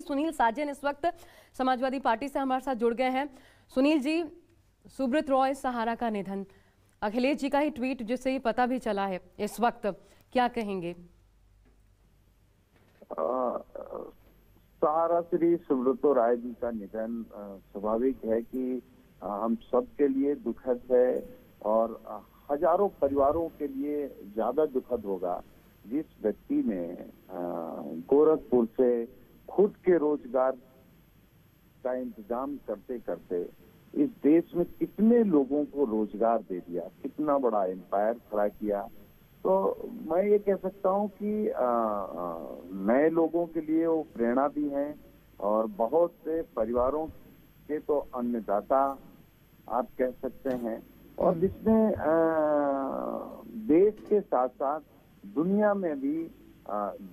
सुनील साजन इस वक्त समाजवादी पार्टी से हमारे साथ जुड़ गए हैं। सुनील जी, सुब्रत रॉय सहारा का निधन, अखिलेश जी का ही ट्वीट जिससे ही पता भी चला है, इस वक्त क्या कहेंगे? सहारा श्री सुब्रत राय जी का निधन स्वाभाविक है कि हम सब के लिए दुखद है और हजारों परिवारों के लिए ज्यादा दुखद होगा जिस व्यक्ति ने गोरखपुर से खुद के रोजगार का इंतजाम करते करते इस देश में कितने लोगों को रोजगार दे दिया, कितना बड़ा एम्पायर खड़ा किया। तो मैं ये कह सकता हूँ कि नए लोगों के लिए वो प्रेरणा भी हैं और बहुत से परिवारों के तो अन्नदाता आप कह सकते हैं, और जिसने देश के साथ साथ दुनिया में भी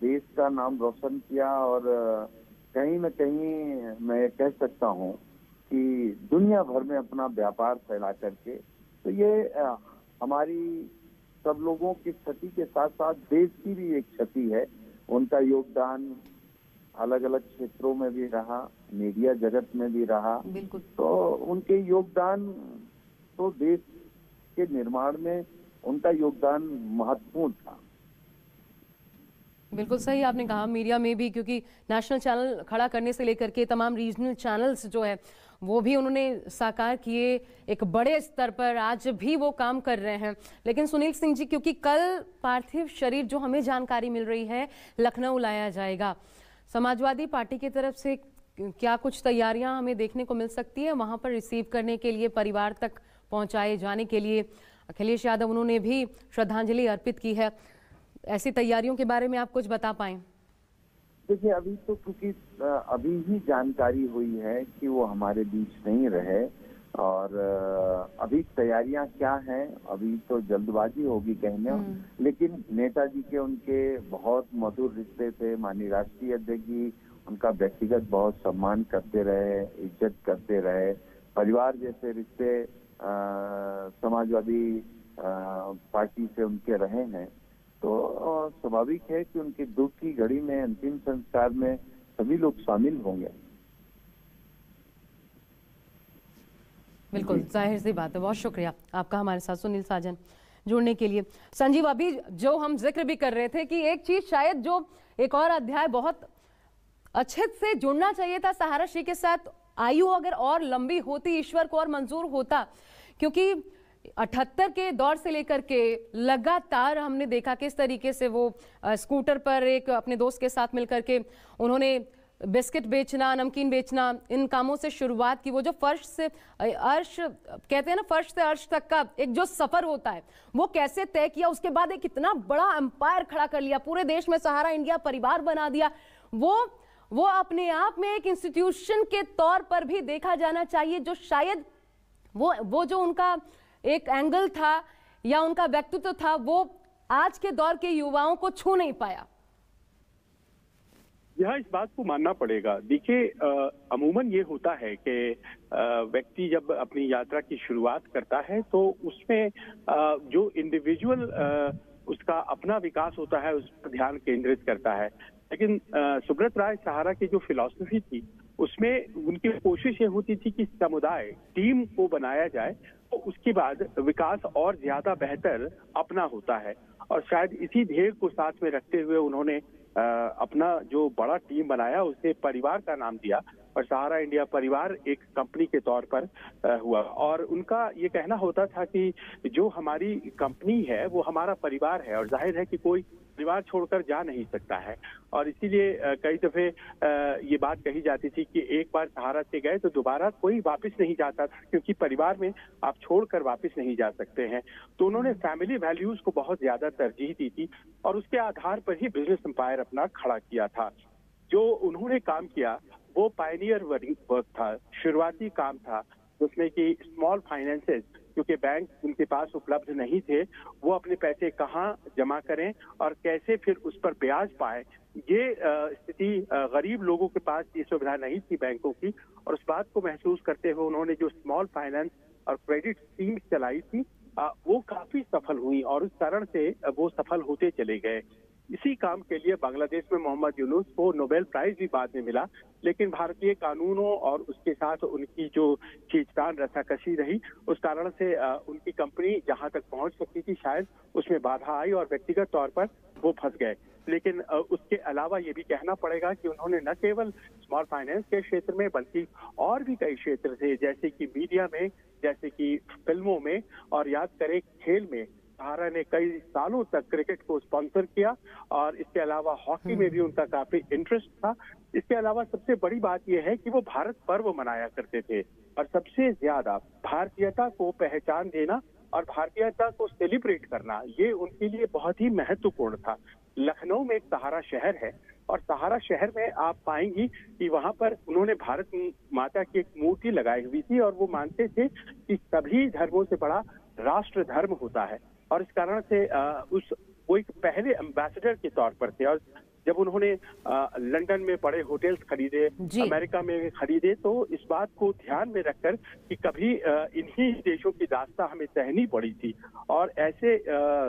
देश का नाम रोशन किया। और कहीं न कहीं मैं कह सकता हूँ कि दुनिया भर में अपना व्यापार फैला करके, तो ये हमारी सब लोगों की क्षति के साथ साथ देश की भी एक क्षति है। उनका योगदान अलग अलग क्षेत्रों में भी रहा, मीडिया जगत में भी रहा, तो उनके योगदान तो देश के निर्माण में उनका योगदान महत्वपूर्ण था। बिल्कुल सही आपने कहा, मीडिया में भी, क्योंकि नेशनल चैनल खड़ा करने से लेकर के तमाम रीजनल चैनल्स जो है वो भी उन्होंने साकार किए, एक बड़े स्तर पर आज भी वो काम कर रहे हैं। लेकिन सुनील सिंह जी, क्योंकि कल पार्थिव शरीर जो हमें जानकारी मिल रही है लखनऊ लाया जाएगा, समाजवादी पार्टी की तरफ से क्या कुछ तैयारियां हमें देखने को मिल सकती है वहां पर रिसीव करने के लिए, परिवार तक पहुंचाए जाने के लिए? अखिलेश यादव उन्होंने भी श्रद्धांजलि अर्पित की है, ऐसी तैयारियों के बारे में आप कुछ बता पाएं? देखिए, अभी तो क्योंकि अभी ही जानकारी हुई है कि वो हमारे बीच नहीं रहे, और अभी तैयारियां क्या हैं अभी तो जल्दबाजी होगी कहने। लेकिन नेताजी के उनके बहुत मधुर रिश्ते थे, माननीय राष्ट्रीय अध्यक्ष जी उनका व्यक्तिगत बहुत सम्मान करते रहे, इज्जत करते रहे, परिवार जैसे रिश्ते समाजवादी पार्टी से उनके रहे हैं। तो स्वाभाविक है कि उनके दुख की घड़ी में अंतिम संस्कार में सभी लोग शामिल होंगे। बिल्कुल जाहिर सी बात है। बहुत शुक्रिया आपका हमारे साथ सुनील साजन जुड़ने के लिए। संजीव, अभी जो हम जिक्र भी कर रहे थे कि एक चीज शायद जो एक और अध्याय बहुत अच्छे से जुड़ना चाहिए था सहारा श्री के साथ, आयु अगर और लंबी होती, ईश्वर को और मंजूर होता, क्योंकि 78 के दौर से लेकर के लगातार हमने देखा किस तरीके से वो स्कूटर पर एक अपने दोस्त के साथ मिलकर के उन्होंने बिस्किट बेचना, नमकीन बेचना, इन कामों से शुरुआत की। वो जो फर्श से अर्श कहते हैं ना, फर्श से अर्श तक का एक जो सफर होता है वो कैसे तय किया, उसके बाद एक इतना बड़ा एम्पायर खड़ा कर लिया, पूरे देश में सहारा इंडिया परिवार बना दिया। वो अपने आप में एक इंस्टीट्यूशन के तौर पर भी देखा जाना चाहिए, जो शायद वो जो उनका एक एंगल था या उनका व्यक्तित्व था वो आज के दौर के युवाओं को छू नहीं पाया। यह इस बात को मानना पड़ेगा। देखिए, अमूमन ये होता है कि व्यक्ति जब अपनी यात्रा की शुरुआत करता है तो उसमें जो इंडिविजुअल उसका अपना विकास होता है उस पर ध्यान केंद्रित करता है। लेकिन सुब्रत राय सहारा की जो फिलॉसफी थी उसमें उनकी कोशिश ये होती थी कि समुदाय, टीम को बनाया जाए, तो उसके बाद विकास और ज्यादा बेहतर अपना होता है। और शायद इसी ध्येय को साथ में रखते हुए उन्होंने अपना जो बड़ा टीम बनाया उसे परिवार का नाम दिया, और सहारा इंडिया परिवार एक कंपनी के तौर पर हुआ। और उनका ये कहना होता था कि जो हमारी कंपनी है वो हमारा परिवार है, और जाहिर है कि कोई परिवार छोड़कर जा नहीं सकता है। और इसीलिए कई दफे ये बात कही जाती थी कि एक बार सहारा से गए तो दोबारा कोई वापस नहीं जाता था, क्योंकि परिवार में आप छोड़कर वापस नहीं जा सकते हैं। तो उन्होंने फैमिली वैल्यूज को बहुत ज्यादा तरजीह दी थी, और उसके आधार पर ही बिजनेस एम्पायर अपना खड़ा किया था। जो उन्होंने काम किया वो पायनियर वर्क था, शुरुआती काम था, जिसमें कि स्मॉल फाइनेंसेस, क्योंकि बैंक उनके पास उपलब्ध नहीं थे, वो अपने पैसे कहाँ जमा करें और कैसे फिर उस पर ब्याज पाए, ये स्थिति गरीब लोगों के पास ये सुविधा नहीं थी बैंकों की। और उस बात को महसूस करते हुए उन्होंने जो स्मॉल फाइनेंस और क्रेडिट स्कीम चलाई थी वो काफी सफल हुई, और उस कारण से वो सफल होते चले गए। इसी काम के लिए बांग्लादेश में मोहम्मद यूनुस को नोबेल प्राइज भी बाद में मिला, लेकिन भारतीय कानूनों और उसके साथ उनकी जो खींचतान रस्साकशी रही, उस कारण से उनकी कंपनी जहां तक पहुंच सकती थी शायद उसमें बाधा आई और व्यक्तिगत तौर पर वो फंस गए। लेकिन उसके अलावा ये भी कहना पड़ेगा कि उन्होंने न केवल स्मॉल फाइनेंस के क्षेत्र में बल्कि और भी कई क्षेत्र थे, जैसे कि मीडिया में, जैसे कि फिल्मों में, और याद करें खेल में सहारा ने कई सालों तक क्रिकेट को स्पॉन्सर किया और इसके अलावा हॉकी में भी उनका काफी इंटरेस्ट था। इसके अलावा सबसे बड़ी बात यह है कि वो भारत पर्व मनाया करते थे और सबसे ज्यादा भारतीयता को पहचान देना और भारतीयता को सेलिब्रेट करना, ये उनके लिए बहुत ही महत्वपूर्ण था। लखनऊ में एक सहारा शहर है और सहारा शहर में आप पाएंगी कि वहां पर उन्होंने भारत माता की एक मूर्ति लगाई हुई थी और वो मानते थे कि सभी धर्मों से बड़ा राष्ट्र धर्म होता है और इस कारण से वो एक पहले एम्बेसडर के तौर पर थे। और जब उन्होंने लंदन में बड़े होटल्स खरीदे, अमेरिका में खरीदे, तो इस बात को ध्यान में रखकर कि कभी इन्हीं देशों की दास्तां हमें सहनी पड़ी थी और ऐसे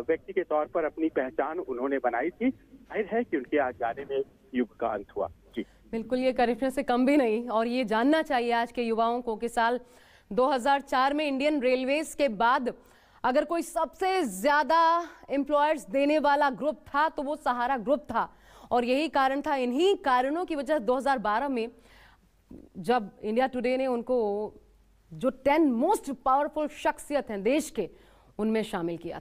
व्यक्ति के तौर पर अपनी पहचान उन्होंने बनाई थी। जाहिर है कि उनके आज जाने में युग का अंत हुआ। जी बिल्कुल, ये करिश्मे से कम भी नहीं और ये जानना चाहिए आज के युवाओं को कि साल 2004 में इंडियन रेलवेज के बाद अगर कोई सबसे ज्यादा एम्प्लॉयर्स देने वाला ग्रुप था तो वो सहारा ग्रुप था और यही कारण था। इन्हीं कारणों की वजह 2012 में जब इंडिया टुडे ने उनको जो 10 मोस्ट पावरफुल शख्सियत हैं देश के उनमें शामिल किया था।